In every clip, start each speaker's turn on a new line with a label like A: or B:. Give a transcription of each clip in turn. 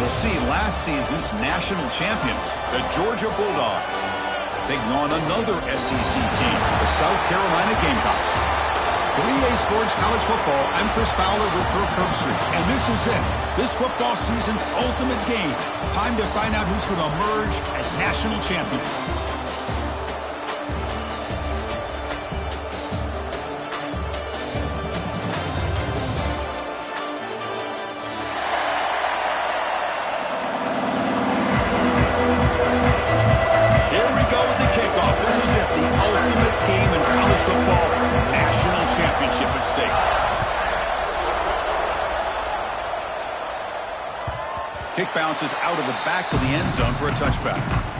A: We'll see last season's national champions, the Georgia Bulldogs, taking on another SEC team, the South Carolina Gamecocks. 3A Sports College Football, I'm Chris Fowler with Kirk Herbstreit, and this is it. This football season's ultimate game. Time to find out who's going to emerge as national champion. Kick bounces out of the back of the end zone for a touchback.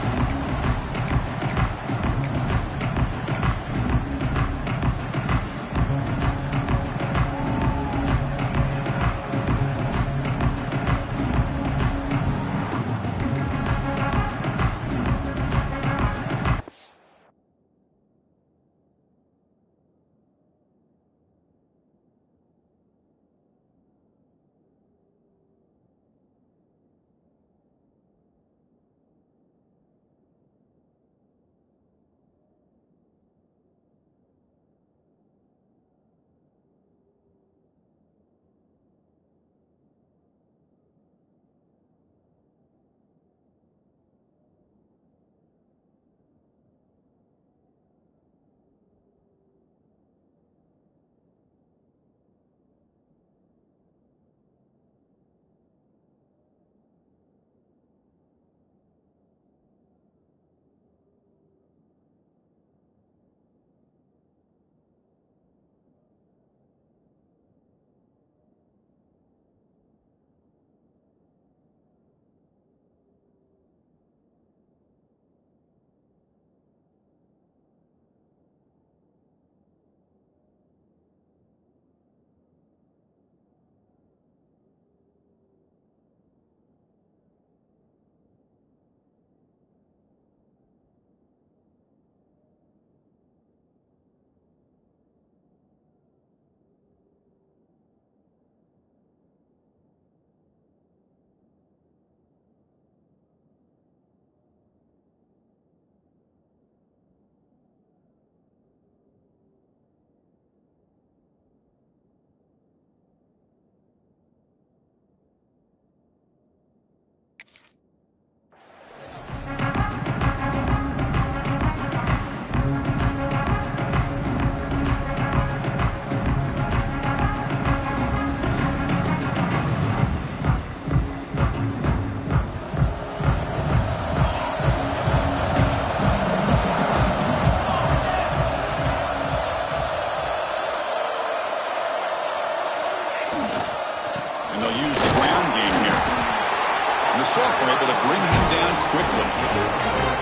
B: Were able to bring him down quickly.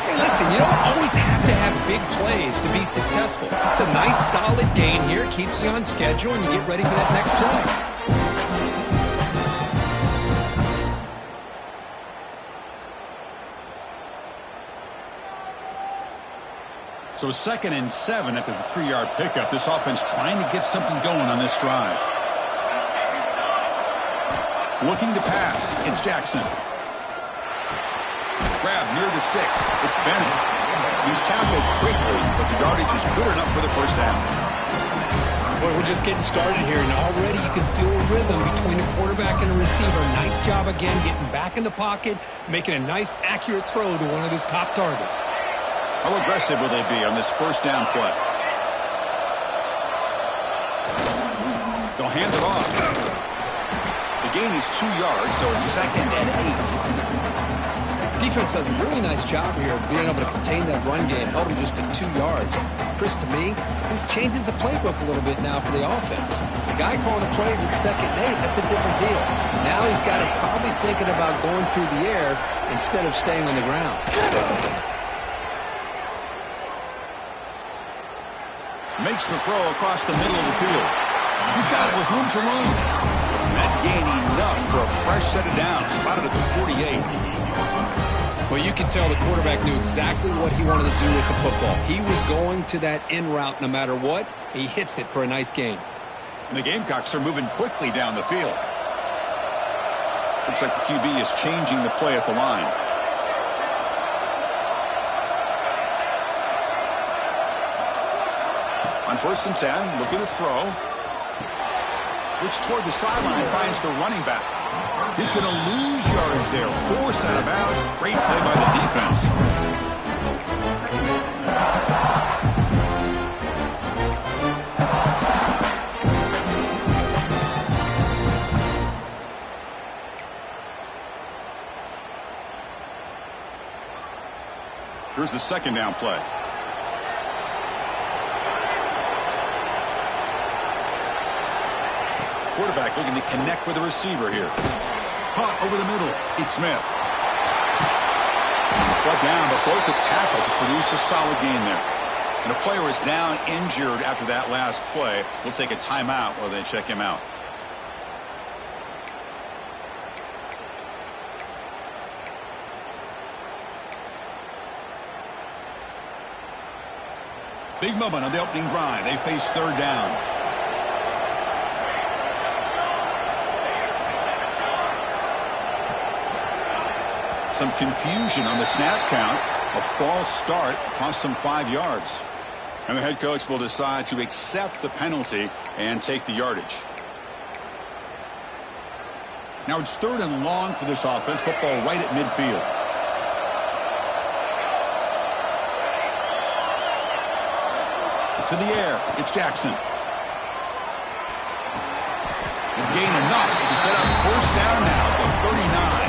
C: Hey, listen, you don't always have to have big plays to be successful. It's a nice, solid gain here. Keeps you on schedule, and you get ready for that next play.
A: So 2nd and 7 after the 3-yard pickup. This offense trying to get something going on this drive. Looking to pass. It's Jackson. Grab near the sticks. It's Bennett. He's tackled quickly, but the yardage is good enough for the first down.
C: Boy, we're just getting started here, and already you can feel a rhythm between a quarterback and a receiver. Nice job again getting back in the pocket, making a nice, accurate throw to one of his top targets.
A: How aggressive will they be on this first down play? They'll hand it off. The gain is 2 yards, so it's 2nd and 8.
C: Defense does a really nice job here of being able to contain that run game, held him just to 2 yards. Chris, to me, this changes the playbook a little bit now for the offense. The guy calling the plays at 2nd and 8, that's a different deal. Now he's got to probably thinking about going through the air instead of staying on the ground.
A: Makes the throw across the middle of the field. He's got it with room to run. That gain enough for a fresh set of downs, spotted at the 48.
C: Well, you can tell the quarterback knew exactly what he wanted to do with the football. He was going to that in route no matter what. He hits it for a nice gain.
A: And the Gamecocks are moving quickly down the field. Looks like the QB is changing the play at the line. On 1st and 10, look at the throw. Looks toward the sideline, finds the running back. He's going to lose yardage there. Forced out of bounds. Great play by the defense. Here's the 2nd down play. Quarterback looking to connect with the receiver here. Caught over the middle. It's Smith. Brought down, but both the tackle to produce a solid gain there. And a player is down injured after that last play. We'll take a timeout while they check him out. Big moment on the opening drive. They face 3rd down. Some confusion on the snap count. A false start cost them 5 yards. And the head coach will decide to accept the penalty and take the yardage. Now it's 3rd and long for this offense. Football right at midfield. To the air. It's Jackson. And gain enough to set up 1st down now at the 39.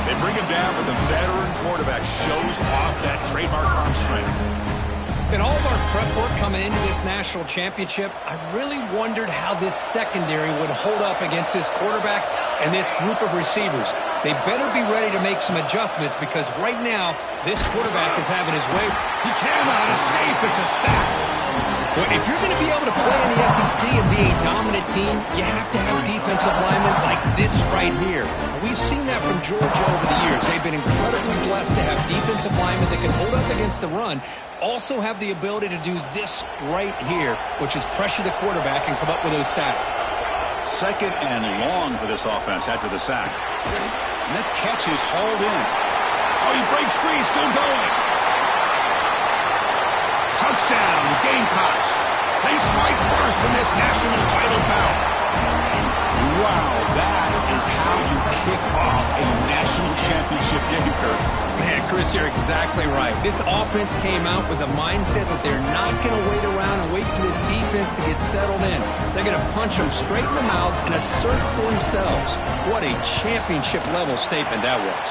A: They bring him down, but the veteran quarterback shows off that trademark arm strength.
C: In all of our prep work coming into this national championship, I really wondered how this secondary would hold up against this quarterback and this group of receivers. They better be ready to make some adjustments because right now, this quarterback is having his way.
A: He cannot escape. It's a sack.
C: Well, if you're going to be able to play in the SEC and be a dominant team, you have to have defensive linemen like this right here. We've seen that from Georgia over the years. They've been incredibly blessed to have defensive linemen that can hold up against the run, also have the ability to do this right here, which is pressure the quarterback and come up with those sacks.
A: 2nd and long for this offense after the sack. And that catch is hauled in. Oh, he breaks free, still going. Touchdown, Gamecocks. They strike first in this national title bout. Wow, that is how you kick off a national championship game, Kirk.
C: Man, Chris, you're exactly right. This offense came out with a mindset that they're not going to wait around and wait for this defense to get settled in. They're going to punch them straight in the mouth and assert for themselves. What a championship-level statement that was.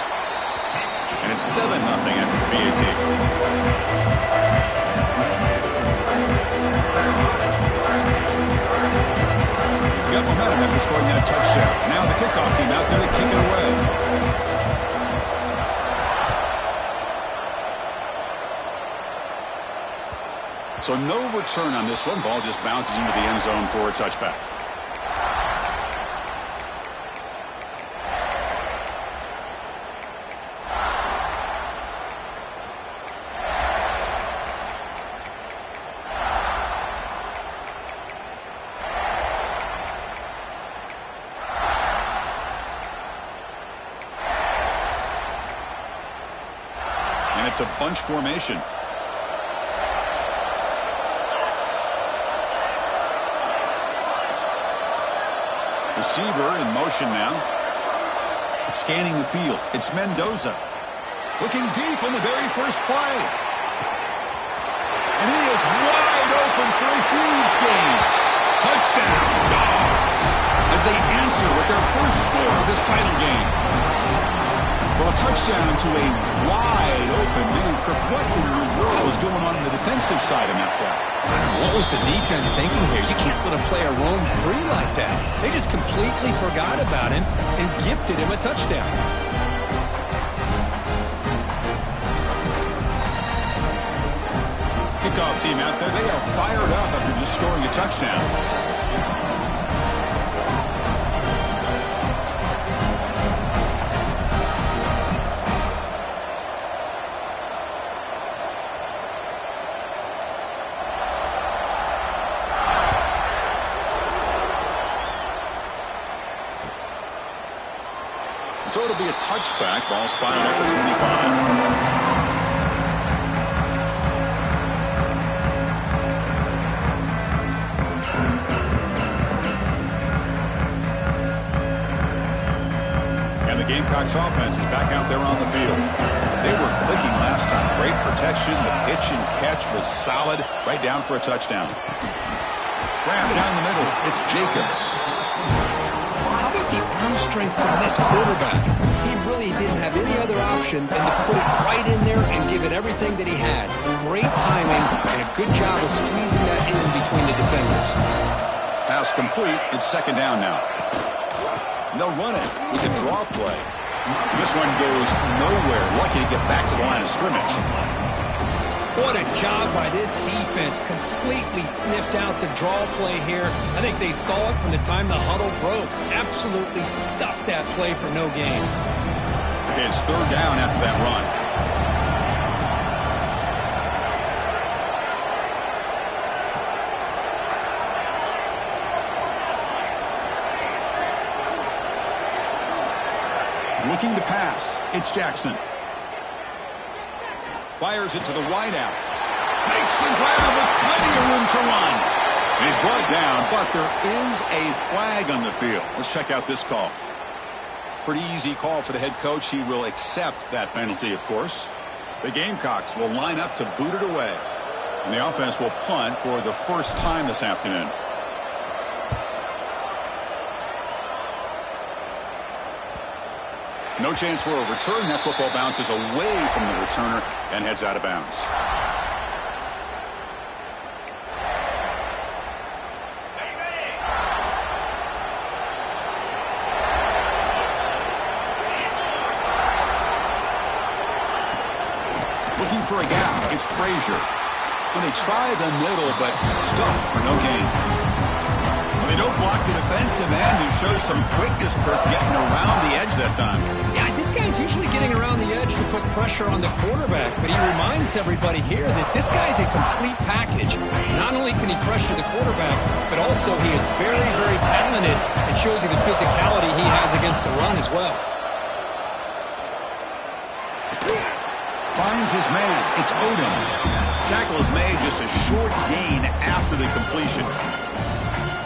A: And it's 7-0 after BAT. Got momentum after scoring that touchdown. Now the kickoff team out there to kick it away. So no return on this one. Ball just bounces into the end zone for a touchback. And it's a bunch formation. Receiver in motion now. Scanning the field. It's Mendoza. Looking deep on the very first play. And he is wide open for a huge gain. Touchdown, Dogs. As they answer with their first score of this title game. Well, a touchdown to a wide open man. Kirk, what in the world was going on the defensive side of that play?
C: What was the defense thinking here? You can't let a player roam free like that. They just completely forgot about him and gifted him a touchdown.
A: Kickoff team out there, they are fired up after just scoring a touchdown. So it'll be a touchback. Ball spotted at the 25. The Gamecocks offense is back out there on the field. They were clicking last time. Great protection. The pitch and catch was solid. Right down for a touchdown. Grab down the middle. It's Jacobs.
C: How about the arm strength from this quarterback? He really didn't have any other option than to put it right in there and give it everything that he had. Great timing and a good job of squeezing that in between the defenders.
A: Pass complete. It's second down now. They'll run it with a draw play. This one goes nowhere. Lucky to get back to the line of scrimmage.
D: What a job by this defense. Completely sniffed out the draw play here. I think they saw it from the time the huddle broke. Absolutely stuffed that play for no gain.
A: Okay, it's third down after that run. Looking to pass. It's Jackson. Fires it to the wideout. Makes the grab with plenty of room to run. And he's brought down, but there is a flag on the field. Let's check out this call. Pretty easy call for the head coach. He will accept that penalty, of course. The Gamecocks will line up to boot it away. And the offense will punt for the first time this afternoon. No chance for a return. That football bounces away from the returner and heads out of bounds. Looking for a gap. It's Frazier. When they try the middle, but stuffed for no gain. They don't block the defensive end, who shows some quickness for getting around the edge that time.
D: Yeah, this guy's usually getting around the edge to put pressure on the quarterback, but he reminds everybody here that this guy's a complete package. Not only can he pressure the quarterback, but also he is very, very talented and shows you the physicality he has against the run as well.
A: Finds his man. It's Odom. Tackle is made, just a short gain after the completion.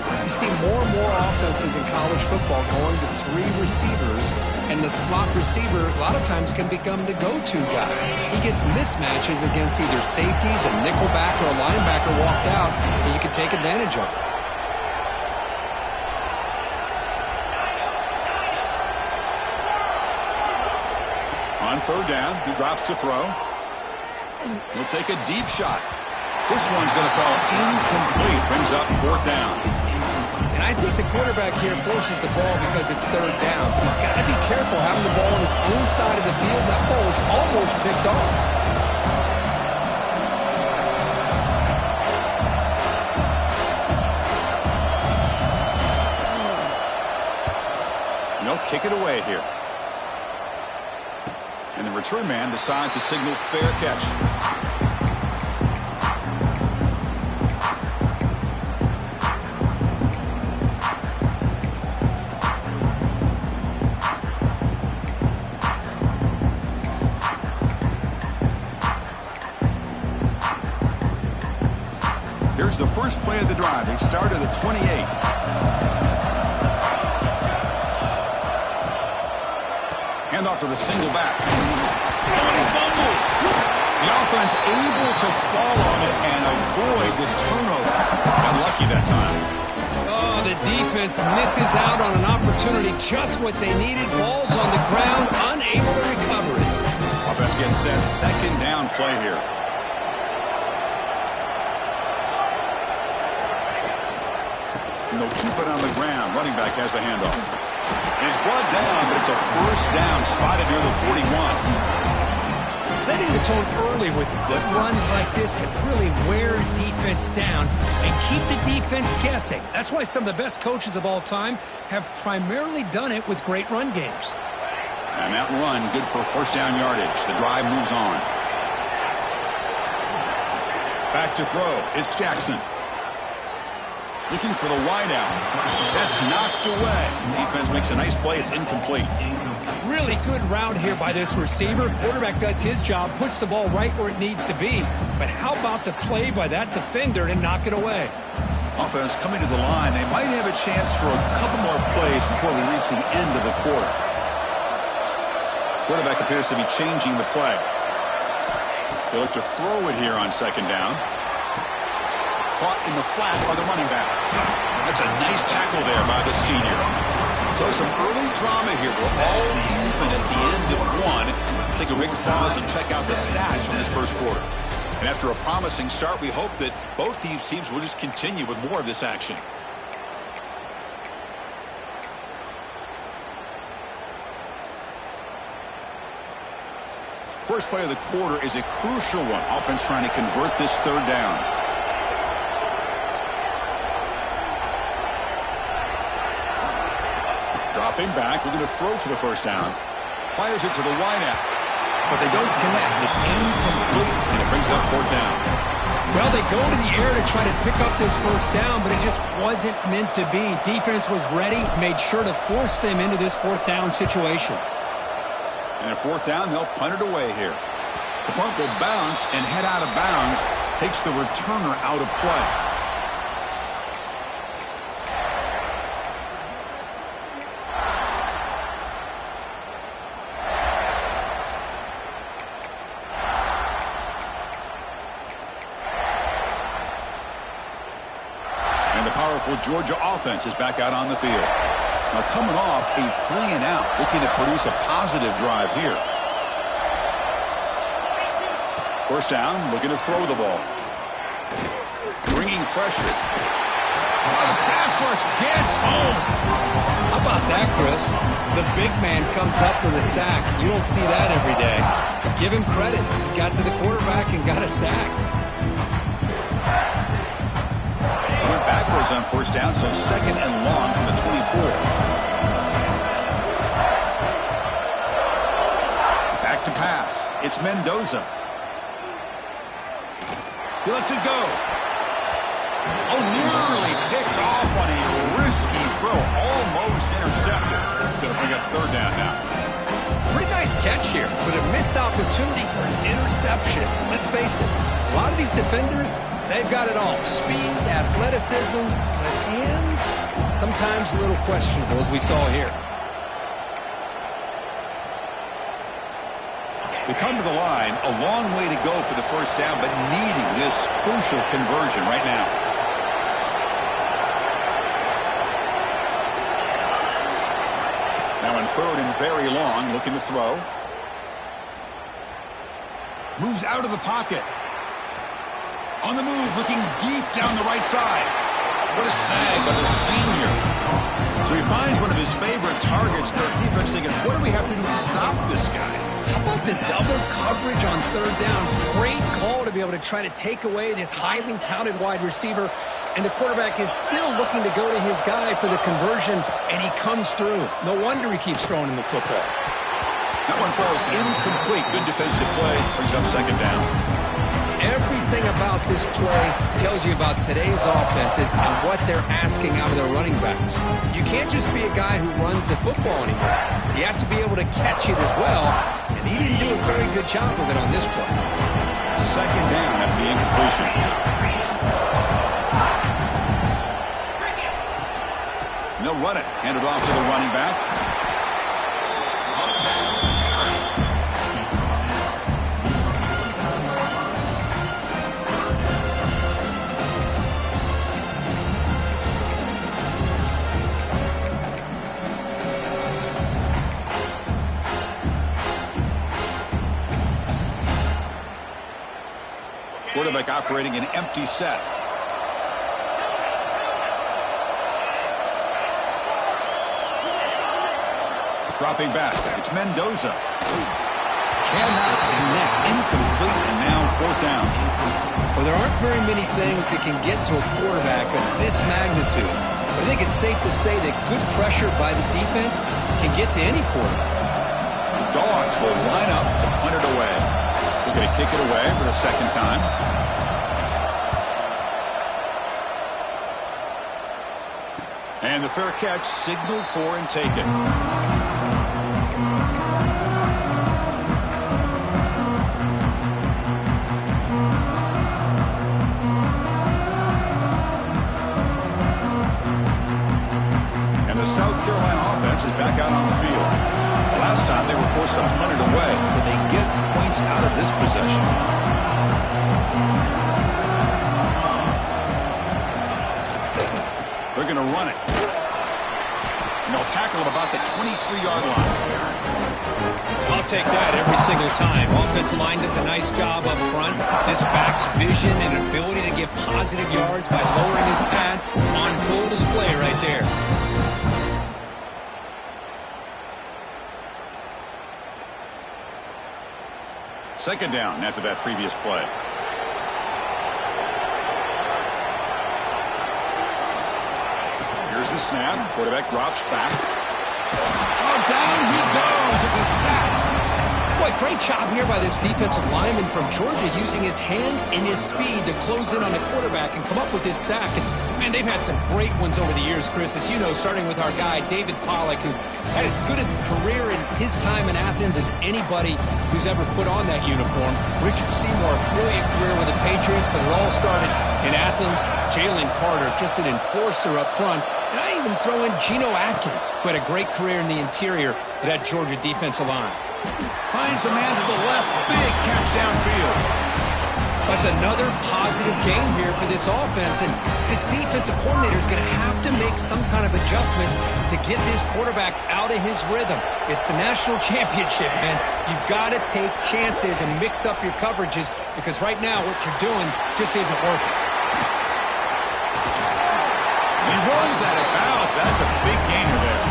C: You see more and more offenses in college football going to three receivers, and the slot receiver a lot of times can become the go-to guy. He gets mismatches against either safeties, a nickelback, or a linebacker walked out, and you can take advantage of it.
A: On third down, he drops to throw. He'll take a deep shot. This one's going to fall incomplete. Brings up fourth down.
D: And I think the quarterback here forces the ball because it's third down. He's got to be careful having the ball on his own side of the field. That ball was almost picked off.
A: And they'll kick it away here. And the return man decides to signal fair catch. Here's the first play of the drive. They start at the 28. Hand off to the single back. Oh, and he fumbles. The offense able to fall on it and avoid the turnover. Got lucky that time.
D: Oh, the defense misses out on an opportunity. Just what they needed. Ball's on the ground, unable to recover it.
A: Offense getting set. Second down play here. And they'll keep it on the ground. Running back has the handoff. He's brought down, but it's a first down, spotted near the 41.
D: Setting the tone early with good runs like this can really wear defense down and keep the defense guessing. That's why some of the best coaches of all time have primarily done it with great run games.
A: And that run, good for first down yardage. The drive moves on. Back to throw. It's Jackson. Looking for the wideout. That's knocked away. Defense makes a nice play. It's incomplete.
D: really good route here by this receiver. Quarterback does his job, puts the ball right where it needs to be. But how about the play by that defender to knock it away?
A: Offense coming to the line. They might have a chance for a couple more plays before we reach the end of the quarter. Quarterback appears to be changing the play. They look to throw it here on second down. Caught in the flat by the running back. That's a nice tackle there by the senior. So some early drama here. We're all even at the end of one. Let's take a big pause and check out the stats from this first quarter. And after a promising start, we hope that both these teams will just continue with more of this action. First play of the quarter is a crucial one. Offense trying to convert this third down. Dropping back, we're going to throw for the first down. Fires it to the wideout, but they don't connect. It's incomplete, and it brings up fourth down.
D: Well, they go to the air to try to pick up this first down, but it just wasn't meant to be. Defense was ready, made sure to force them into this fourth down situation.
A: And at fourth down, they'll punt it away here. The punt will bounce and head out of bounds, takes the returner out of play. Georgia offense is back out on the field. Now coming off a 3-and-out, looking to produce a positive drive here. First down, looking to throw the ball. Bringing pressure. Oh, the pass rush gets home.
D: How about that, Chris? The big man comes up with a sack. You don't see that every day. Give him credit. He got to the quarterback and got a sack.
A: Backwards on first down, so second and long from the 24. Back to pass. It's Mendoza. He lets it go. Oh, nearly picked off on a risky throw. Almost intercepted. Going to bring up third down now.
D: Pretty nice catch here, but a missed opportunity for an interception. Let's face it, a lot of these defenders, they've got it all. Speed, athleticism, but hands, sometimes a little questionable, as we saw here.
A: We come to the line, a long way to go for the first down, but needing this crucial conversion right now. Now in third and very long, looking to throw. Moves out of the pocket. On the move, looking deep down the right side. What a sag by the senior. So he finds one of his favorite targets. Their defense thinking, what do we have to do to stop this guy?
D: How about the double coverage on third down? Great call to be able to try to take away this highly touted wide receiver. And the quarterback is still looking to go to his guy for the conversion, and he comes through. No wonder he keeps throwing him the football.
A: That one falls incomplete. Good defensive play. Brings up second down.
D: Everything about this play tells you about today's offenses and what they're asking out of their running backs. You can't just be a guy who runs the football anymore. You have to be able to catch it as well, and he didn't do a very good job of it on this play.
A: Second down after the incompletion. They'll run it. Hand it off to the running back. Quarterback operating an empty set. Dropping back. It's Mendoza. Cannot connect. Incomplete, and now fourth down.
C: Well, there aren't very many things that can get to a quarterback of this magnitude. But I think it's safe to say that good pressure by the defense can get to any quarterback.
A: Dogs will line up to punt it away. We're going to kick it away for the second time. And the fair catch signaled for and taken. forced to punt it away. Can they get points out of this possession? They're going to run it. And they'll tackle him about the 23-yard line.
D: I'll take that every single time. Offensive line does a nice job up front. This back's vision and ability to get positive yards by lowering his pads on full display right there.
A: Second down after that previous play. Here's the snap. Quarterback drops back. Oh, down he goes. It's a sack.
D: Boy, great job here by this defensive lineman from Georgia using his hands and his speed to close in on the quarterback and come up with this sack. And, man, they've had some great ones over the years, Chris, as you know, starting with our guy, David Pollack, who had as good a career in his time in Athens as anybody who's ever put on that uniform. Richard Seymour, brilliant career with the Patriots, but it all started in Athens. Jalen Carter, just an enforcer up front. And I even throw in Geno Atkins, who had a great career in the interior of that Georgia defensive line.
A: Finds a man to the left. Big catch downfield.
D: That's another positive game here for this offense. And this defensive coordinator is going to have to make some kind of adjustments to get this quarterback out of his rhythm. It's the national championship, man. You've got to take chances and mix up your coverages because right now what you're doing just isn't working.
A: He runs out of bounds. That's a big gainer there.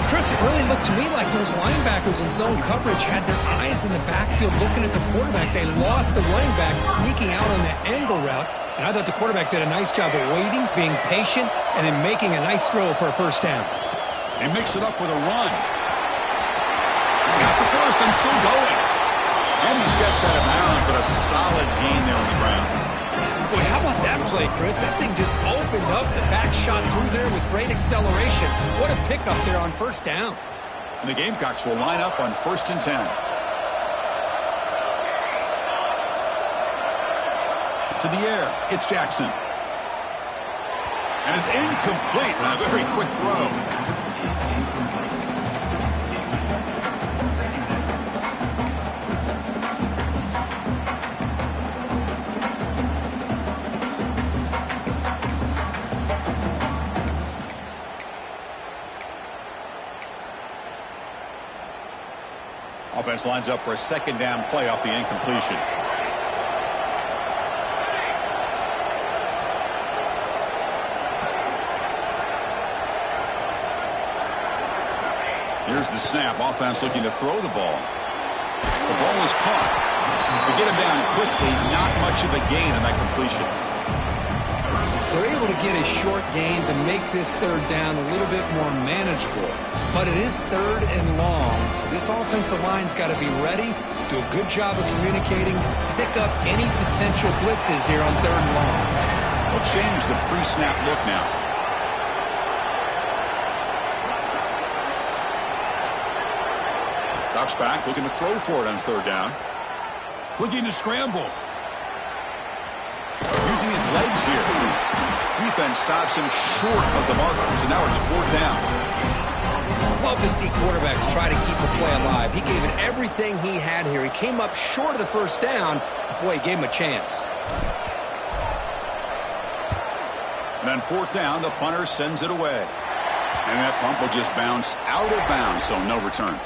D: Chris, it really looked to me like those linebackers in zone coverage had their eyes in the backfield looking at the quarterback. They lost the running back sneaking out on the angle route, and I thought the quarterback did a nice job of waiting, being patient, and then making a nice throw for a first down.
A: They mix it up with a run. He's got the first and still going. And he steps out of bounds, but a solid gain there on the ground.
D: Boy, how about that play, Chris? That thing just opened up. The back shot through there with great acceleration. What a pickup there on first down.
A: And the Gamecocks will line up on 1st and 10. To the air, it's Jackson. And it's incomplete on a very quick throw. Offense lines up for a second down play off the incompletion. Here's the snap. Offense looking to throw the ball. The ball is caught. To get him down quickly, not much of a gain on that completion.
C: They're able to get a short gain to make this third down a little bit more manageable. But it is third and long, so this offensive line's got to be ready, do a good job of communicating, pick up any potential blitzes here on third and long.
A: They'll change the pre-snap look now. Drops back, looking to throw for it on third down. Looking to scramble. Using his legs here. Defense stops him short of the marker, so now it's fourth down.
C: Love to see quarterbacks try to keep a play alive. He gave it everything he had here. He came up short of the first down. Boy, he gave him a chance.
A: And on fourth down, the punter sends it away. And that punt will just bounce out of bounds, so no return.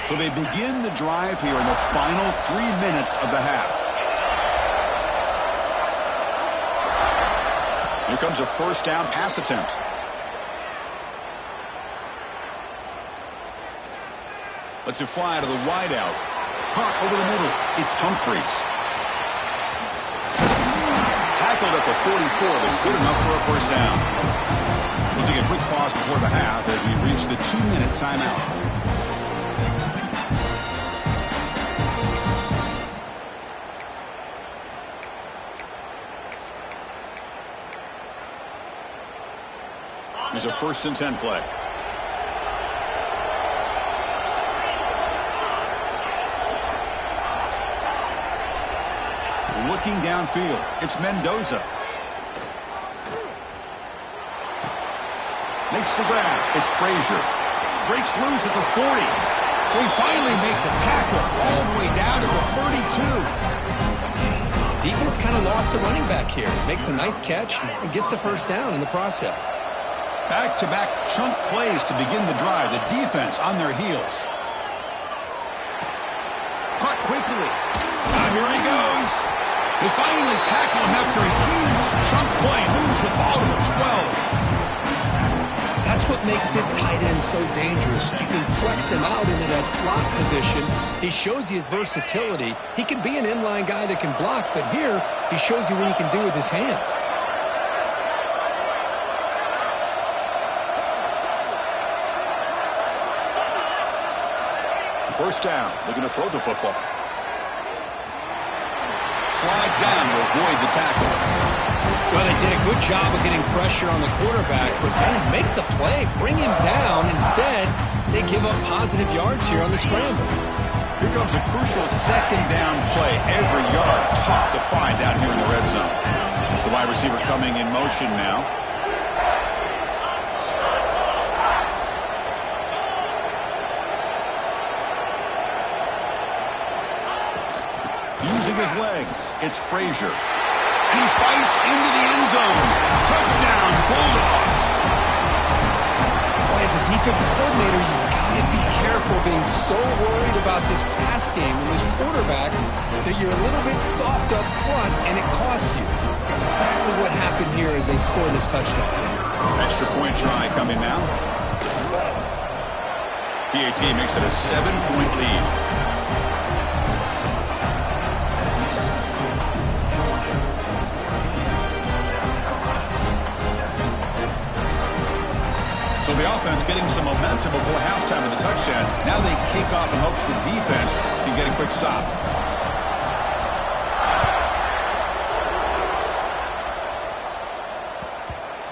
A: So they begin the drive here in the final 3 minutes of the half. Here comes a first down pass attempt. Lets it fly to the wide out. Caught over the middle. It's Humphreys. Tackled at the 44, but good enough for a first down. We'll take a quick pause before the half as we reach the 2-minute timeout. Here's a 1st and 10 play. looking downfield. It's Mendoza. Makes the grab. It's Frazier. Breaks loose at the 40. We finally make the tackle all the way down to the 32.
C: Defense kind of lost a running back here. Makes a nice catch and gets the first down in the process.
A: Back-to-back chunk plays to begin the drive. The defense on their heels. Caught quickly. Now here he goes. They finally tackle him after a huge chunk play. Moves the ball to the 12.
C: That's what makes this tight end so dangerous. You can flex him out into that slot position. He shows you his versatility. He can be an inline guy that can block, but here he shows you what he can do with his hands.
A: First down, looking to throw the football. Slides down to avoid the tackle.
C: Well, they did a good job of getting pressure on the quarterback, but man, make the play, bring him down. Instead, they give up positive yards here on the scramble.
A: Here comes a crucial second down play. Every yard tough to find down here in the red zone. As the wide receiver coming in motion now. Using his legs, it's Frazier. And he fights into the end zone. Touchdown, Bulldogs.
C: Boy, as a defensive coordinator, you've got to be careful being so worried about this pass game and this quarterback that you're a little bit soft up front and it costs you. It's exactly what happened here as they scored this touchdown.
A: Extra point try coming now. PAT makes it a 7-point lead. So the offense getting some momentum before halftime of the touchdown. Now they kick off in hopes the defense can get a quick stop.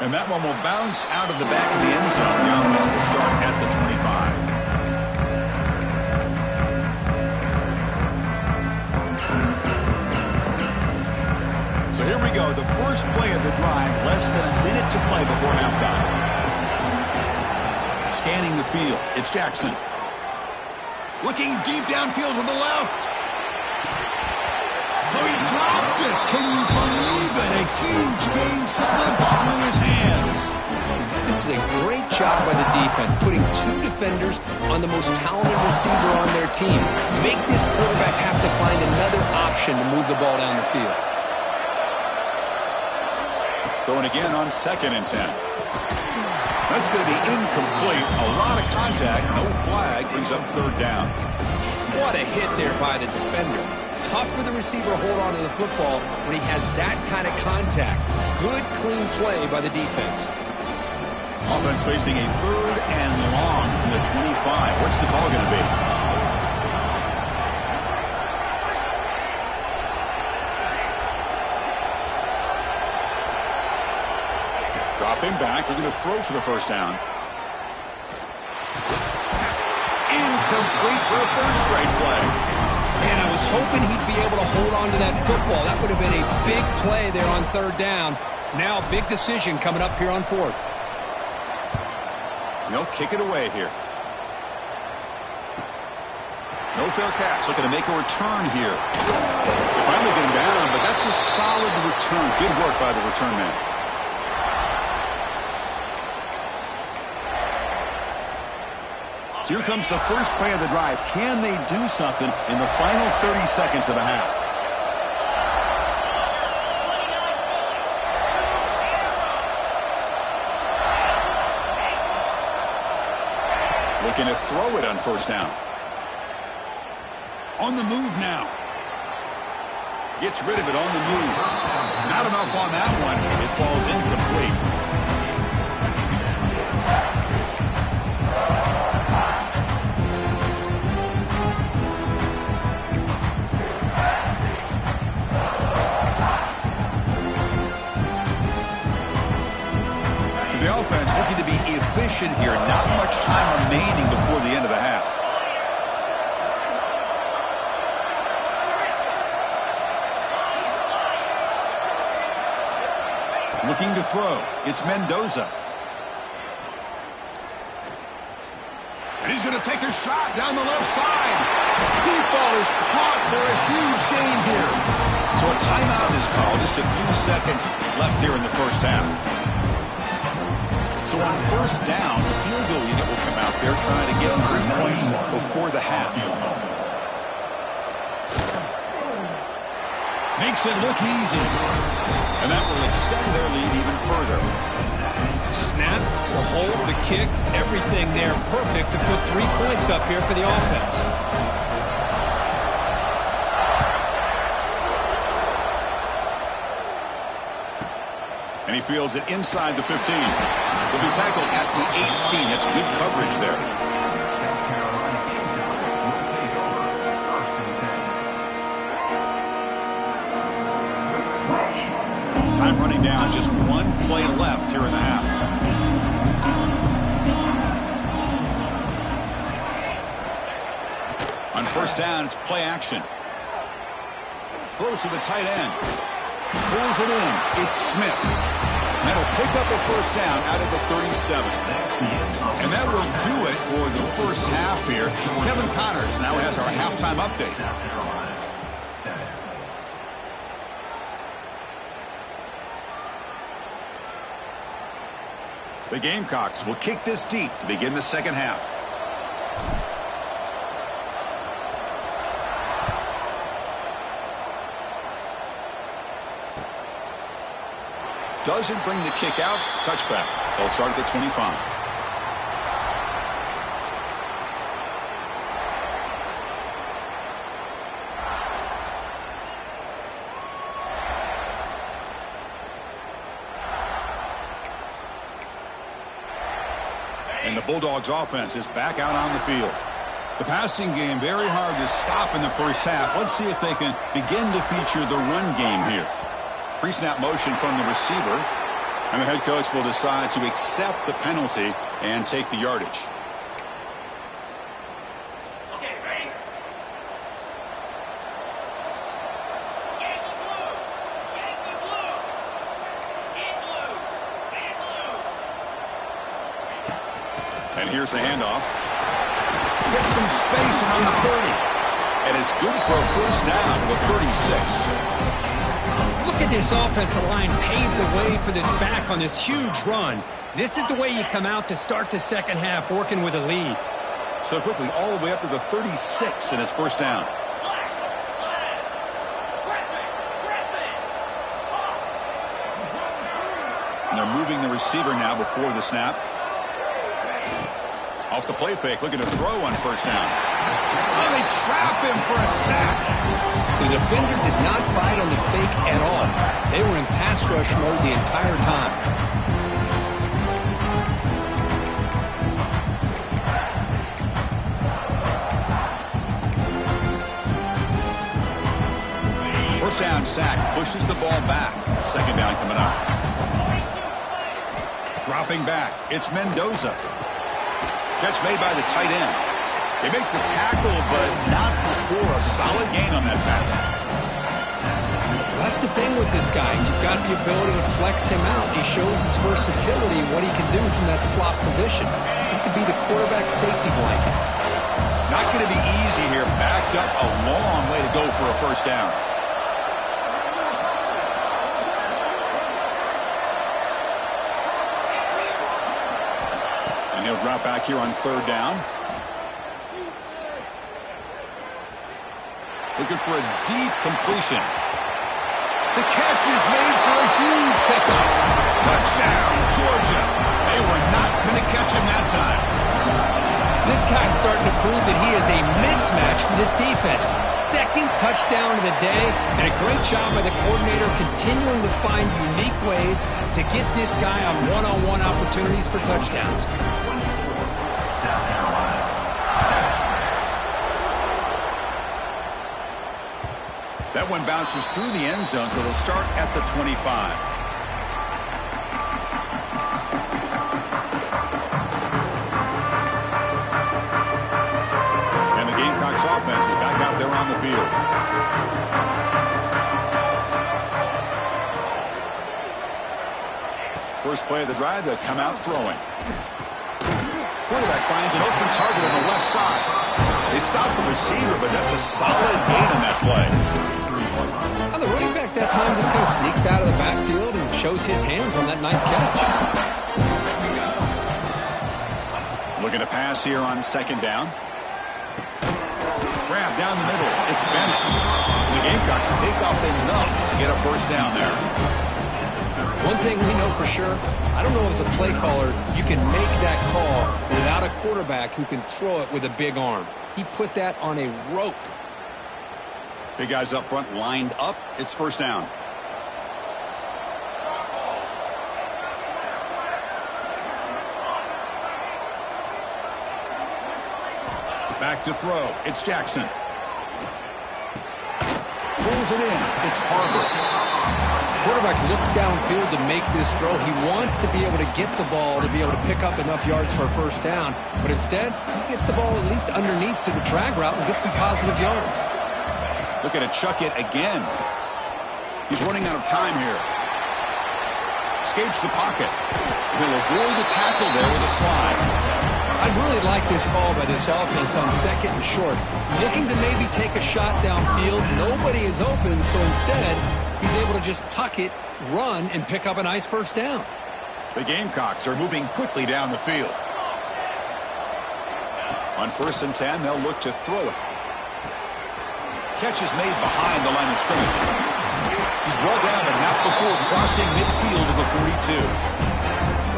A: And that one will bounce out of the back of the end zone. The offense will start at the 25. So here we go. The first play of the drive. Less than a minute to play before halftime. Scanning the field, it's Jackson. Looking deep downfield to the left. Oh, he dropped it. Can you believe it? A huge gain slips through his hands.
C: This is a great job by the defense, putting two defenders on the most talented receiver on their team. Make this quarterback have to find another option to move the ball down the field.
A: Throwing again on 2nd and 10. That's going to be incomplete. A lot of contact. No flag. Brings up 3rd down.
C: What a hit there by the defender. Tough for the receiver to hold on to the football when he has that kind of contact. Good, clean play by the defense.
A: Offense facing a 3rd and long from the 25. What's the call going to be? Dropping back, looking to throw for the first down. Incomplete for a 3rd straight play.
C: And I was hoping he'd be able to hold on to that football. That would have been a big play there on 3rd down. Now a big decision coming up here on 4th.
A: They'll kick it away here. No fair catch. Looking to make a return here. They finally get him down, but that's a solid return. Good work by the return man. So here comes the first play of the drive. Can they do something in the final 30 seconds of the half? Looking to throw it on 1st down. On the move now. Gets rid of it on the move. Not enough on that one. It falls incomplete. The offense looking to be efficient here. Not much time remaining before the end of the half. Looking to throw. It's Mendoza. And he's going to take a shot down the left side. Deep ball is caught for a huge gain here. So a timeout is called. Just a few seconds left here in the first half. So on first down, the field goal unit will come out there trying to get 3 points before the half. Makes it look easy. And that will extend their lead even further.
D: Snap, the hold, the kick, everything there perfect to put 3 points up here for the offense.
A: And he fields it inside the 15. He'll be tackled at the 18. That's good coverage there. Time running down, just 1 play left here in the half. On first down, it's play action. Throws to the tight end. Pulls it in. It's Smith. That'll pick up a first down out of the 37. And that will do it for the first half here. Kevin Connors now has our halftime update. The Gamecocks will kick this deep to begin the second half. Doesn't bring the kick out. Touchback. They'll start at the 25. And the Bulldogs offense is back out on the field. The passing game very hard to stop in the first half. Let's see if they can begin to feature the run game here. Pre-snap motion from the receiver. And the head coach will decide to accept the penalty and take the yardage.
E: Okay, ready?
A: And here's the handoff. Gets some space around the 30. And it's good for a first down to the 36.
D: Look at this offensive line paved the way for this back on this huge run. This is the way you come out to start the second half working with a lead.
A: So quickly all the way up to the 36 and it's first down. And they're moving the receiver now before the snap. Off the play fake, looking to throw on first down. Oh, they trap him for a sack.
C: The defender did not bite on the fake at all. They were in pass rush mode the entire time.
A: First down sack, pushes the ball back. Second down coming up. Dropping back, it's Mendoza. Catch made by the tight end. They make the tackle, but not before a solid gain on that pass.
C: That's the thing with this guy. You've got the ability to flex him out. He shows his versatility and what he can do from that slot position. He could be the quarterback safety blanket.
A: Not going to be easy here. Backed up a long way to go for a first down. And he'll drop back here on third down. Looking for a deep completion. The catch is made for a huge pickup. Touchdown, Georgia. They were not going to catch him that time.
D: This guy's starting to prove that he is a mismatch for this defense. Second touchdown of the day, and a great job by the coordinator continuing to find unique ways to get this guy on one-on-one opportunities for touchdowns.
A: That one bounces through the end zone, so they'll start at the 25. And the Gamecocks offense is back out there on the field. First play of the drive, they'll come out throwing. Quarterback finds an open target on the left side. They stop the receiver, but that's a solid gain on that play.
C: And the running back that time just kind of sneaks out of the backfield and shows his hands on that nice catch.
A: Looking to pass here on second down. Grab down the middle. It's Bennett. The Gamecocks pick up enough to get a first down there.
C: One thing we know for sure, I don't know as a play caller, you can make that call without a quarterback who can throw it with a big arm. He put that on a rope.
A: Big guys up front lined up. It's first down. Back to throw. It's Jackson. Pulls it in. It's Harbor.
C: Quarterback looks downfield to make this throw. He wants to be able to get the ball to be able to pick up enough yards for a first down. But instead, he gets the ball at least underneath to the drag route and gets some positive yards.
A: Looking to chuck it again. He's running out of time here. Escapes the pocket. He'll avoid the tackle there with a slide.
C: I really like this call by this offense on second and short. Looking to maybe take a shot downfield. Nobody is open, so instead, he's able to just tuck it, run, and pick up a nice first down.
A: The Gamecocks are moving quickly down the field. On 1st and 10, they'll look to throw it. Catch is made behind the line of scrimmage. He's brought down, but not before crossing midfield of the 42.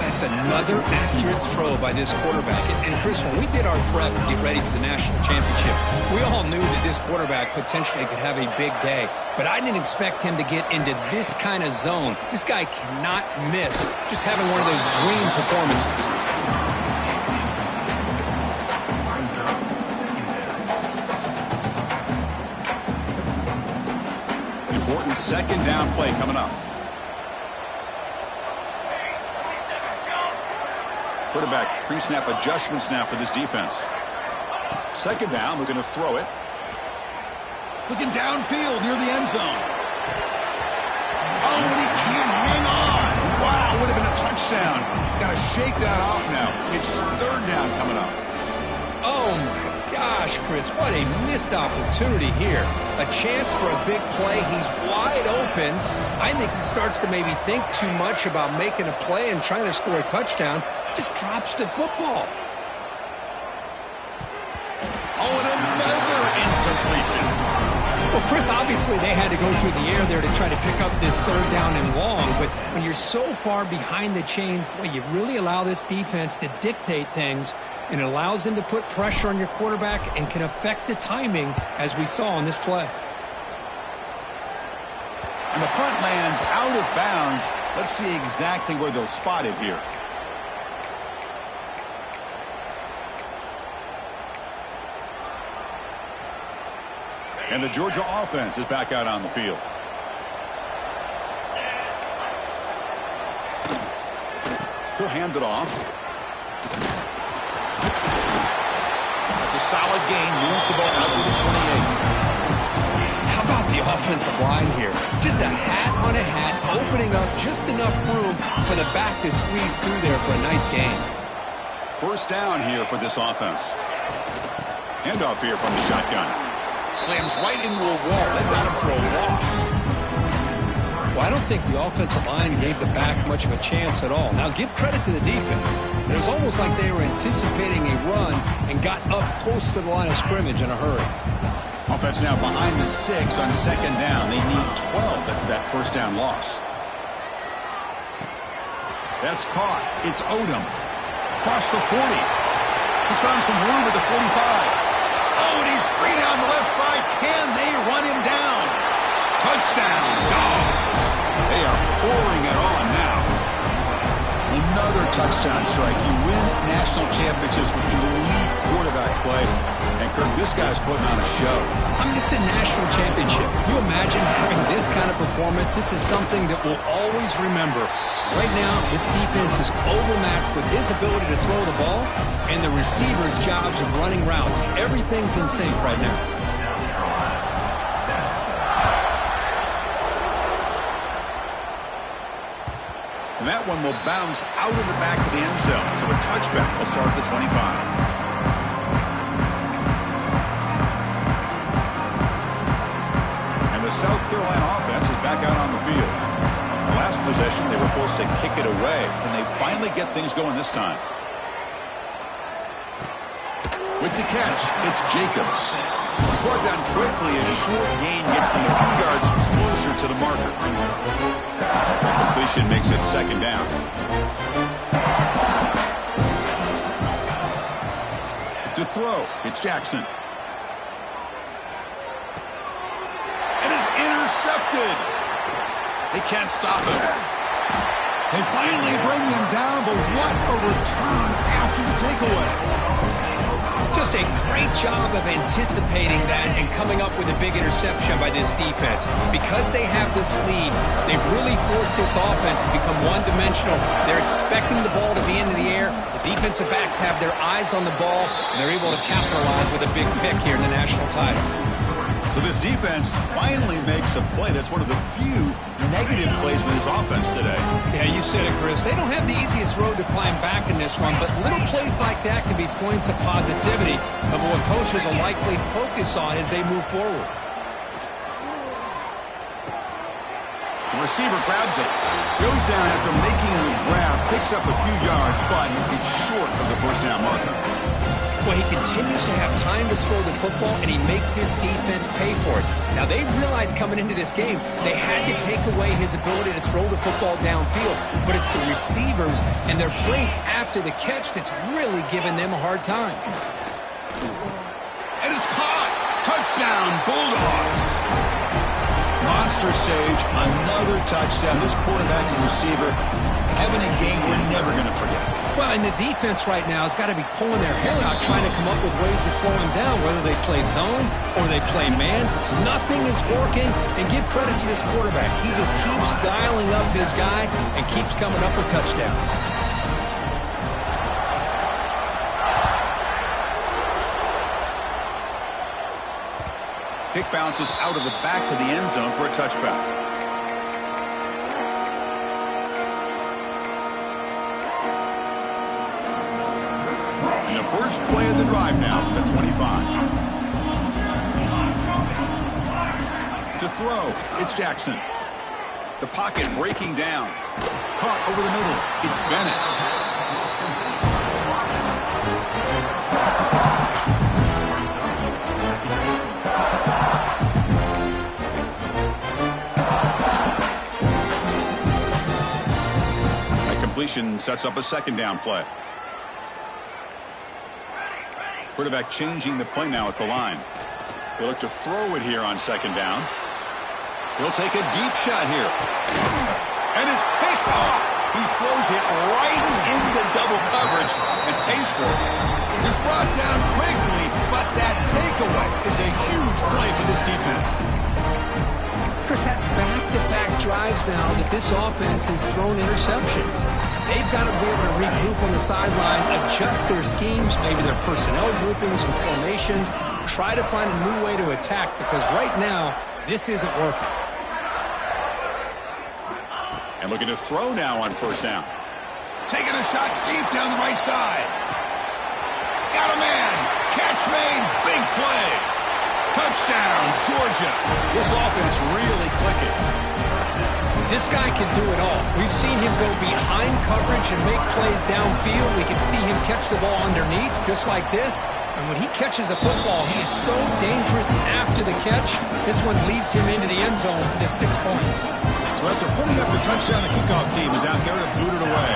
C: That's another accurate throw by this quarterback. And Chris, when we did our prep to get ready for the national championship, we all knew that this quarterback potentially could have a big day. But I didn't expect him to get into this kind of zone. This guy cannot miss just having one of those dream performances.
A: Important second down play coming up. Quarterback pre-snap adjustments now for this defense. Second down, we're going to throw it. Looking downfield near the end zone. Oh, and he can't hang on. Wow, would have been a touchdown. Got to shake that off now. It's third down coming up.
C: Oh, my gosh, Chris, what a missed opportunity here. A chance for a big play. He's wide open. I think he starts to maybe think too much about making a play and trying to score a touchdown. Just drops the football.
A: Oh, and another incompletion.
C: Well, Chris, obviously they had to go through the air there to try to pick up this third down and long, but when you're so far behind the chains, boy, you really allow this defense to dictate things, and it allows them to put pressure on your quarterback and can affect the timing, as we saw on this play.
A: And the punt lands out of bounds. Let's see exactly where they'll spot it here. And the Georgia offense is back out on the field. He'll hand it off. That's a solid gain. Moves the ball out to the 28.
C: How about the offensive line here? Just a hat on a hat, opening up just enough room for the back to squeeze through there for a nice gain.
A: First down here for this offense. Handoff here from the shotgun. Slams right into a wall. They got him for a loss.
C: Well, I don't think the offensive line gave the back much of a chance at all. Now, give credit to the defense. It was almost like they were anticipating a run and got up close to the line of scrimmage in a hurry.
A: Offense now behind the sticks on second down. They need 12 after that first down loss. That's caught. It's Odom. Across the 40. He's found some room at the 45. Oh, and he's free down the left side. Can they run him down? Touchdown, Dogs. They are pouring it on now. Another touchdown strike. You win national championships with elite quarterback play. And, Kirk, this guy's putting on a show.
C: I mean, this is a national championship. Can you imagine having this kind of performance? This is something that we'll always remember. Right now, this defense is overmatched with his ability to throw the ball and the receivers' jobs of running routes. Everything's in sync right now.
A: And that one will bounce out of the back of the end zone. So a touchback will start at the 25. And the South Carolina offense is back out on the field. Last possession, they were forced to kick it away. Can they finally get things going this time? With the catch, it's Jacobs. He's brought down quickly. A short gain gets them a few yards closer to the marker. Completion makes it second down. To throw, it's Jackson. It is intercepted. They can't stop him. They finally bring him down, but what a return after the takeaway.
D: Just a great job of anticipating that and coming up with a big interception by this defense. Because they have this lead, they've really forced this offense to become one-dimensional. They're expecting the ball to be into the air. The defensive backs have their eyes on the ball, and they're able to capitalize with a big pick here in the national title.
A: So this defense finally makes a play. That's one of the few negative plays for this offense today.
D: Yeah, you said it, Chris. They don't have the easiest road to climb back in this one, but little plays like that can be points of positivity of what coaches will likely focus on as they move forward.
A: The receiver grabs it, goes down after making the grab, picks up a few yards, but it's short of the first down marker.
D: Well, he continues to have time to throw the football, and he makes his defense pay for it. Now, they realized coming into this game, they had to take away his ability to throw the football downfield, but it's the receivers and their plays after the catch that's really giving them a hard time.
A: And it's caught. Touchdown, Bulldogs. Monster stage, another touchdown. This quarterback and receiver having a game we're never going to forget.
D: Well, and the defense right now has got to be pulling their hair out, trying to come up with ways to slow him down, whether they play zone or they play man. Nothing is working, and give credit to this quarterback. He just keeps dialing up his guy and keeps coming up with touchdowns.
A: Kick bounces out of the back of the end zone for a touchback. And the first play of the drive now, the 25. To throw, it's Jackson. The pocket breaking down. Caught over the middle, it's Bennett. Completion sets up a second down play. Quarterback changing the play now at the line. They look to throw it here on second down. He'll take a deep shot here. And it's picked off. He throws it right into double coverage and pays for it. It's brought down quickly, but that takeaway is a huge play for this defense.
D: Chris, that's back-to-back drives now that this offense has thrown interceptions. They've got to be able to regroup on the sideline, adjust their schemes, maybe their personnel groupings and formations, try to find a new way to attack, because right now, this isn't working.
A: And looking to throw now on first down. Taking a shot deep down the right side. Got a man. Catch made. Big play. Touchdown, Georgia. This offense really clicking.
D: This guy can do it all. We've seen him go behind coverage and make plays downfield. We can see him catch the ball underneath, just like this. And when he catches a football, he is so dangerous after the catch. This one leads him into the end zone for the 6 points.
A: So after putting up the touchdown, the kickoff team is out there to boot it away.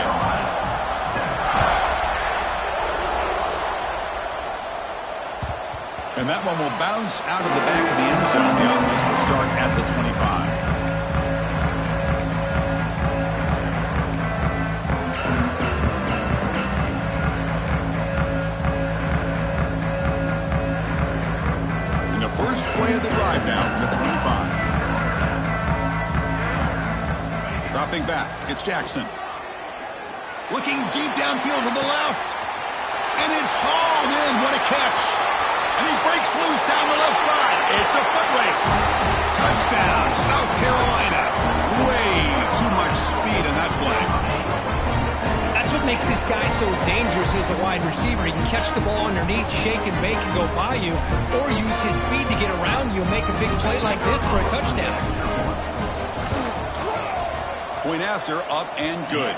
A: And that one will bounce out of the back of the end zone. The offense will start at the 25. And the first play of the drive now from the 25. Dropping back, it's Jackson. Looking deep downfield to the left. And it's hauled in. What a catch. And he breaks loose down the left side. It's a foot race. Touchdown, South Carolina. Way too much speed in that play.
D: so dangerous as a wide receiver. He can catch the ball underneath, shake and bake and go by you, or use his speed to get around you and make a big play like this for a touchdown.
A: Point after, up and good.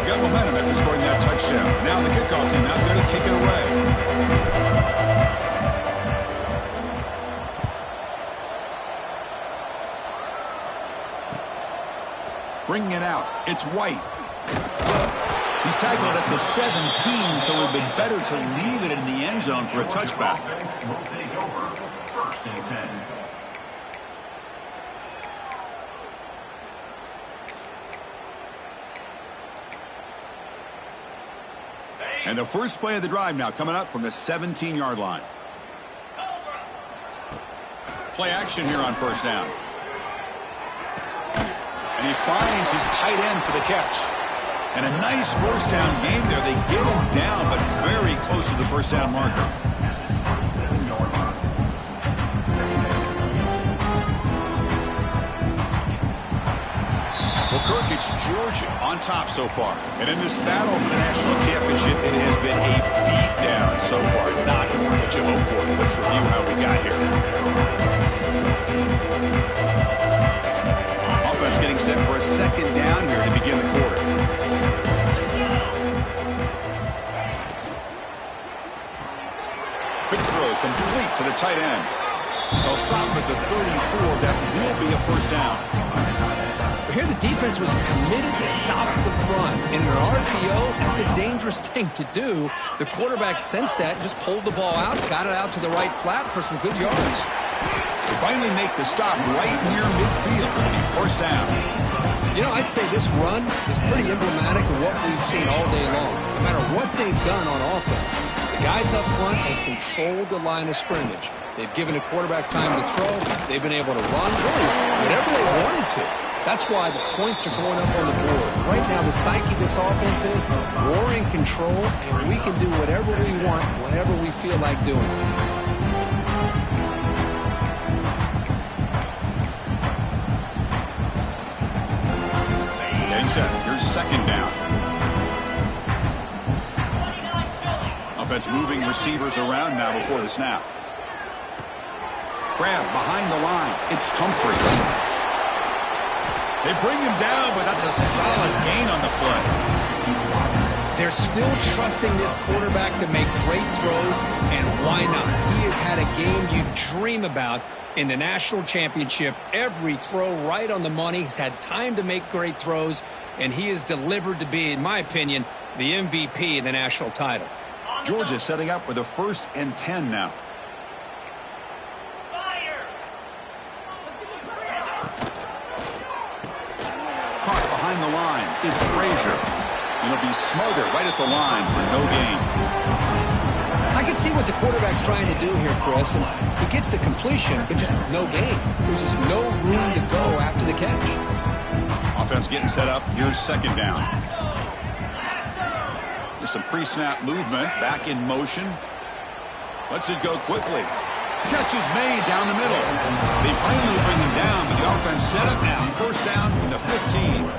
A: Got momentum after scoring that touchdown. Now the kickoff team out there to kick it away. Bringing it out, it's White. He's tackled at the 17, so it would have been better to leave it in the end zone for a touchback.
E: Will take over. 1st and 10.
A: And the first play of the drive now coming up from the 17-yard line. Play action here on 1st down. And he finds his tight end for the catch. And a nice 1st down gain there. They get him down, but very close to the 1st down marker. Well, Kirk, it's Georgia on top so far. And in this battle for the national championship, it has been a beatdown so far. Not what you hope for. Let's review how we got here. Offense getting set for a 2nd down here to begin the quarter. Quick throw complete to the tight end. They'll stop him at the 34. That will be a 1st down.
C: Here the defense was committed to stop the run. In an RPO, that's a dangerous thing to do. The quarterback sensed that and just pulled the ball out, got it out to the right flat for some good yards.
A: They finally make the stop right near midfield. It'll be 1st down.
C: You know, I'd say this run is pretty emblematic of what we've seen all day long. No matter what they've done on offense, the guys up front have controlled the line of scrimmage. They've given a quarterback time to throw. They've been able to run, really, whatever they wanted to. That's why the points are going up on the board. Right now, the psyche of this offense is we're in control, and we can do whatever we want, whenever we feel like doing it.
A: Getting set. Here's 2nd down. Offense moving receivers around now before the snap. Grab behind the line. It's Humphries. They bring him down, but that's a solid gain on the play.
D: They're still trusting this quarterback to make great throws, and why not? He has had a game you dream about in the national championship. Every throw right on the money. He's had time to make great throws, and he is delivered to be, in my opinion, the MVP of the national title.
A: Georgia setting up with a 1st and 10 now. Caught behind the line. It's Frazier. It'll be Smothers right at the line for no gain.
C: I can see what the quarterback's trying to do here, Chris, and he gets the completion, but just no gain. There's just no room to go after the catch.
A: Offense getting set up. Here's 2nd down. There's some pre-snap movement. Back in motion. Lets it go quickly. Catch is made down the middle. They finally bring him down, but the offense set up now. 1st down from the 15.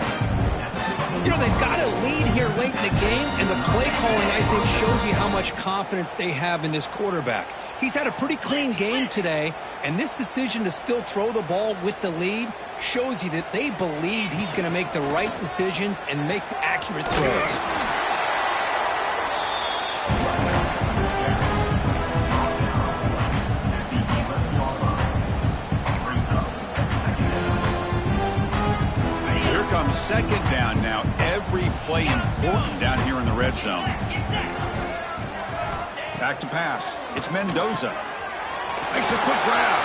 D: You know, they've got a lead here late in the game, and the play calling, I think, shows you how much confidence they have in this quarterback. He's had a pretty clean game today, and this decision to still throw the ball with the lead shows you that they believe he's going to make the right decisions and make accurate throws.
A: Here comes 2nd down now. Every play important down here in the red zone. Back to pass. It's Mendoza. Makes a quick grab.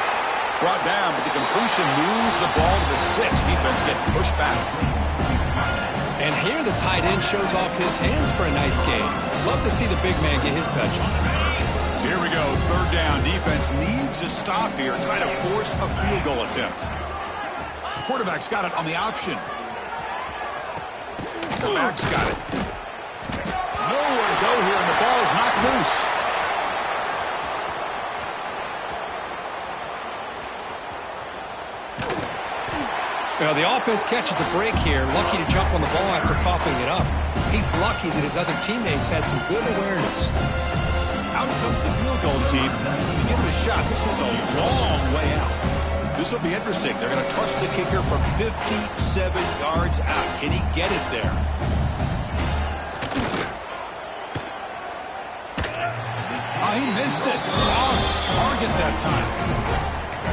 A: Brought down, but the completion moves the ball to the 6. Defense getting pushed back.
D: And here the tight end shows off his hands for a nice game. Love to see the big man get his touch.
A: Here we go. 3rd down. Defense needs a stop here. Try to force a field goal attempt. Quarterback's got it on the option. The back's got it. Nowhere to go here, and the ball is knocked loose.
D: Well, the offense catches a break here, lucky to jump on the ball after coughing it up. He's lucky that his other teammates had some good awareness.
A: Out comes the field goal team to give it a shot. This is a long way out. This will be interesting. They're going to trust the kicker from 57 yards out. Can he get it there? Oh, he missed it. Off target that time.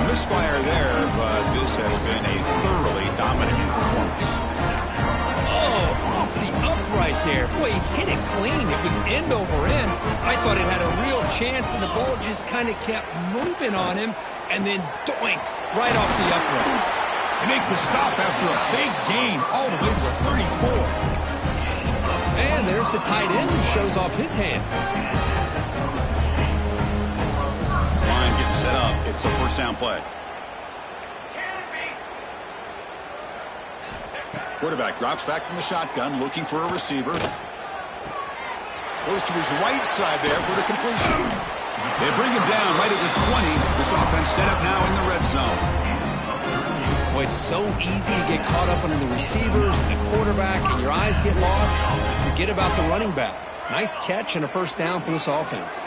A: Misfire there, but this has been a thoroughly dominating performance.
D: Oh, off the upright there. Boy, he hit it clean. It was end over end. I thought it had a real chance, and the ball just kind of kept moving on him, and then doink, right off the upright.
A: They make the stop after a big gain all the way to 34.
D: And there's the tight end who shows off his hands.
A: This line getting set up. It's a first down play. Quarterback drops back from the shotgun, looking for a receiver. Goes to his right side there for the completion. They bring him down right at the 20. This offense set up now in the red zone.
C: Boy, it's so easy to get caught up under the receivers and the quarterback, and your eyes get lost. You forget about the running back. Nice catch and a first down for this offense.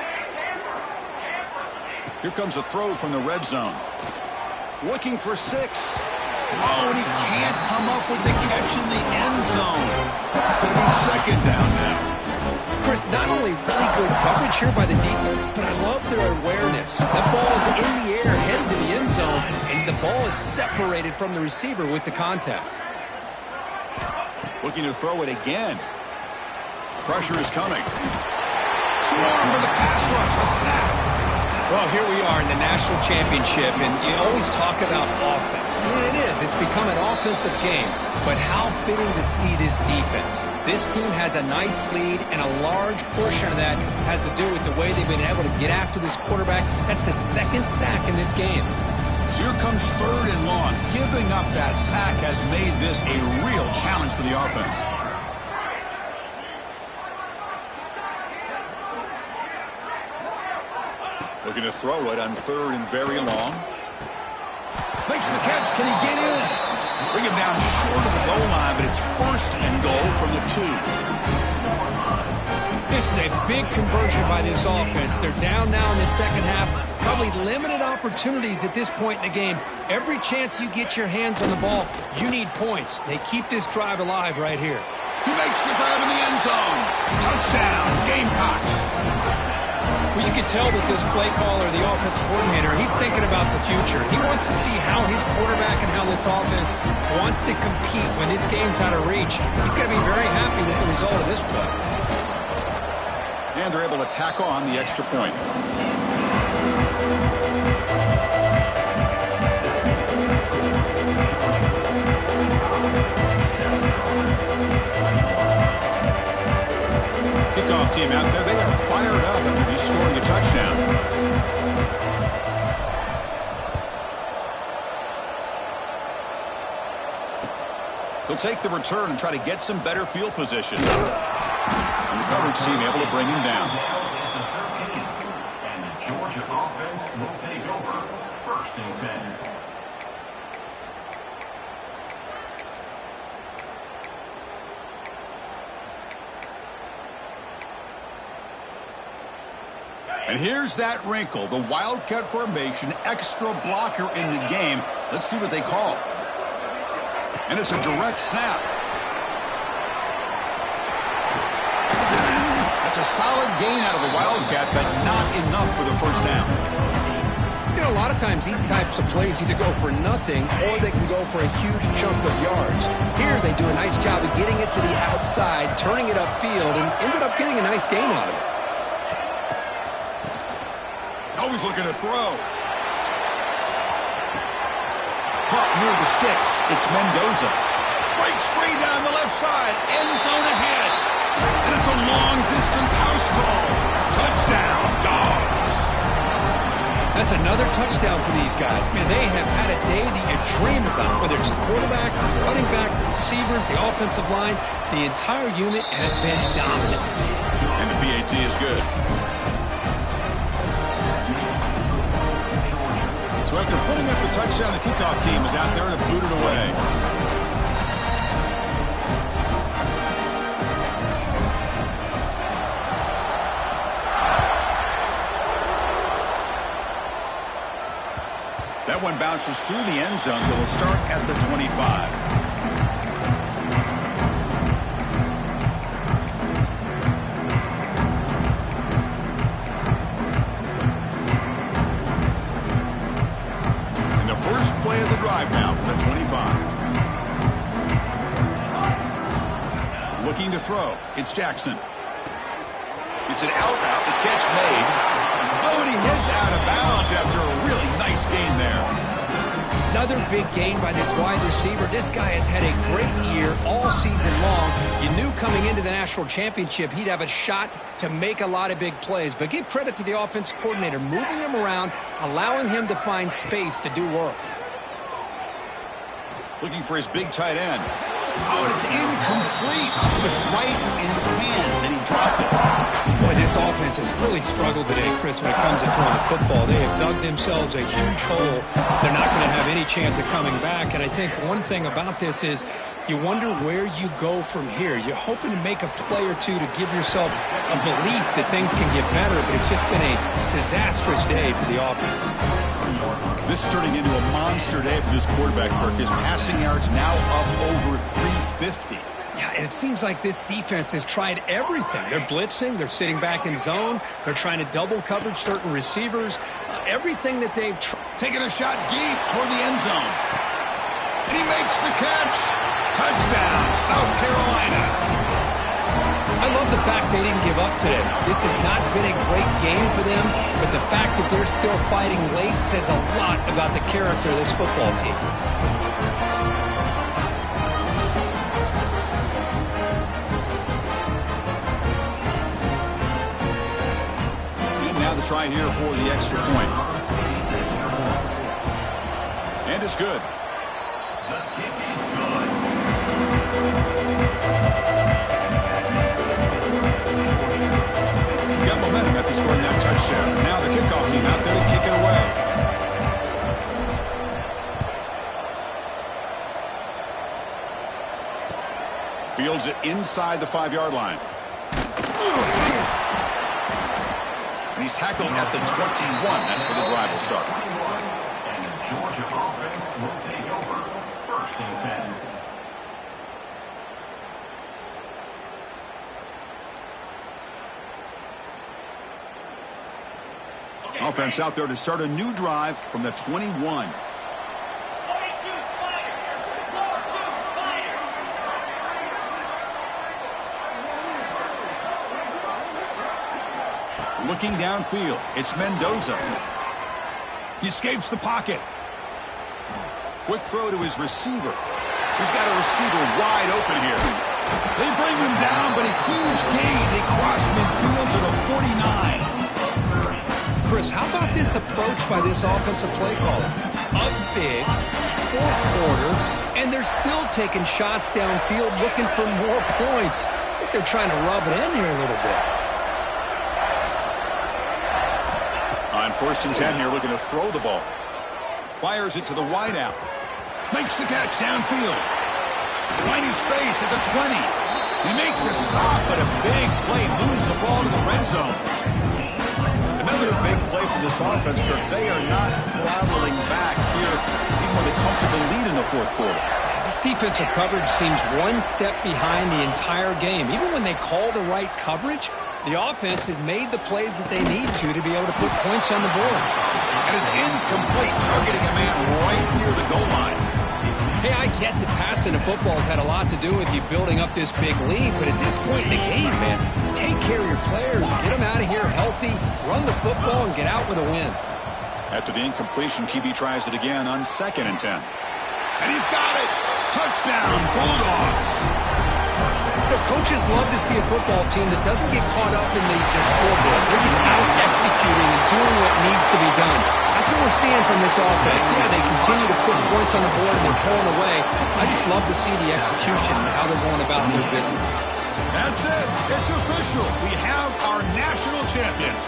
A: Here comes a throw from the red zone. Looking for 6. Oh, and he can't come up with the catch in the end zone. It's going to be second down now.
D: Chris, not only really good coverage here by the defense, but I love their awareness. That ball is in the air, headed to the end zone, and the ball is separated from the receiver with the contact.
A: Looking to throw it again. Pressure is coming. Swarm with the pass rush, a sack.
D: Well, here we are in the national championship, and you always talk about offense. I mean, it is. It's become an offensive game. But how fitting to see this defense. This team has a nice lead, and a large portion of that has to do with the way they've been able to get after this quarterback. That's the second sack in this game.
A: So here comes third and long. Giving up that sack has made this a real challenge for the offense. Looking to throw it on third and very long. Makes the catch. Can he get in? Bring him down short of the goal line, but it's first and goal from the 2.
D: This is a big conversion by this offense. They're down now in the second half. Probably limited opportunities at this point in the game. Every chance you get your hands on the ball, you need points. They keep this drive alive right here.
A: He makes the grab in the end zone. Touchdown, Gamecocks.
D: Well, you can tell that this play caller, the offense coordinator, he's thinking about the future. He wants to see how his quarterback and how this offense wants to compete when this game's out of reach. He's going to be very happy with the result of this play.
A: And they're able to tack on the extra point. Kickoff team out there, they are fired up after just scoring a touchdown. He'll take the return and try to get some better field position. And the coverage team able to bring him down.
E: And the Georgia offense will take over first and 10.
A: And here's that wrinkle, the Wildcat formation, extra blocker in the game. Let's see what they call. And it's a direct snap. That's a solid gain out of the Wildcat, but not enough for the first down.
C: You know, a lot of times these types of plays either go for nothing or they can go for a huge chunk of yards. Here they do a nice job of getting it to the outside, turning it upfield, and ended up getting a nice gain out of it.
A: Always looking to throw. Caught near the sticks. It's Mendoza. Breaks free down the left side. End zone ahead. And it's a long-distance house call. Touchdown, Dogs.
D: That's another touchdown for these guys. Man, they have had a day that you dream about. Whether it's the quarterback, the running back, the receivers, the offensive line, the entire unit has been dominant.
A: And the PAT is good. So after putting up the touchdown, touchdown. The kickoff team is out there to boot it away. That one bounces through the end zone, so they'll start at the 25. And the first play of the drive now from the 25. Looking to throw. It's Jackson. It's an out route. The catch made. Oh, and he heads out of bounds after a really nice gain there.
D: Another big gain by this wide receiver. This guy has had a great year all season long. You knew coming into the national championship he'd have a shot to make a lot of big plays. But give credit to the offensive coordinator, moving him around, allowing him to find space to do work.
A: Looking for his big tight end. Oh, and it's incomplete. It was right in his hands, and he dropped it.
D: Boy, this offense has really struggled today, Chris, when it comes to throwing the football. They have dug themselves a huge hole. They're not going to have any chance of coming back. And I think one thing about this is you wonder where you go from here. You're hoping to make a play or two to give yourself a belief that things can get better, but it's just been a disastrous day for the offense.
A: This is turning into a monster day for this quarterback, Kirk. His passing yards now up over 350.
D: Yeah, and it seems like this defense has tried everything. They're blitzing. They're sitting back in zone. They're trying to double coverage certain receivers. Everything that they've tried.
A: Taking a shot deep toward the end zone. And he makes the catch. Touchdown, South Carolina.
D: I love the fact they didn't give up today. This has not been a great game for them, but the fact that they're still fighting late says a lot about the character of this football team.
A: And now the try here for the extra point. And it's good.
E: The kick is good.
A: Got momentum after scoring that touchdown. Now the kickoff team out there to kick it away. Fields it inside the 5-yard line. And he's tackled at the 21. That's where the drive will start.
E: And the Georgia offense will take over. First and 10.
A: Offense out there to start a new drive from the 21. Looking downfield, it's Mendoza. He escapes the pocket. Quick throw to his receiver. He's got a receiver wide open here. They bring him down, but a huge gain. They cross midfield to the 49.
D: Chris, how about this approach by this offensive play caller? Up big, fourth quarter, and they're still taking shots downfield looking for more points. I think they're trying to rub it in here a little bit.
A: On first and 10 here, looking to throw the ball. Fires it to the wideout. Makes the catch downfield. Finding space at the 20. They make the stop, but a big play moves the ball to the red zone. Another big play for this offense, Kirk. They are not throttling back here, even with a comfortable lead in the fourth quarter.
D: This defensive coverage seems one step behind the entire game. Even when they call the right coverage, the offense has made the plays that they need to be able to put points on the board.
A: And it's incomplete, targeting a man right near the goal line.
D: Hey, I get that passing the football has had a lot to do with you building up this big lead, but at this point in the game, man, take care of your players, get them out of here healthy, run the football, and get out with a win.
A: After the incompletion, Kebe tries it again on second and 10. And he's got it! Touchdown, Bulldogs!
D: You know, coaches love to see a football team that doesn't get caught up in the scoreboard. They're just out executing and doing what needs to be done. That's what we're seeing from this offense. Yeah, they continue to put points on the board and they're pulling away. I just love to see the execution and how they're going about their business.
A: That's it. It's official. We have our national champions.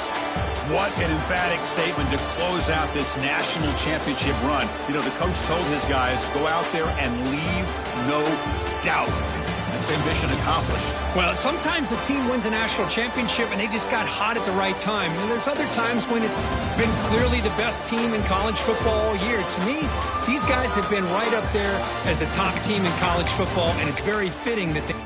A: What an emphatic statement to close out this national championship run. You know, the coach told his guys, go out there and leave no doubt. That's ambition accomplished.
D: Well, sometimes a team wins a national championship and they just got hot at the right time. And there's other times when it's been clearly the best team in college football all year. To me, these guys have been right up there as a top team in college football, and it's very fitting that they...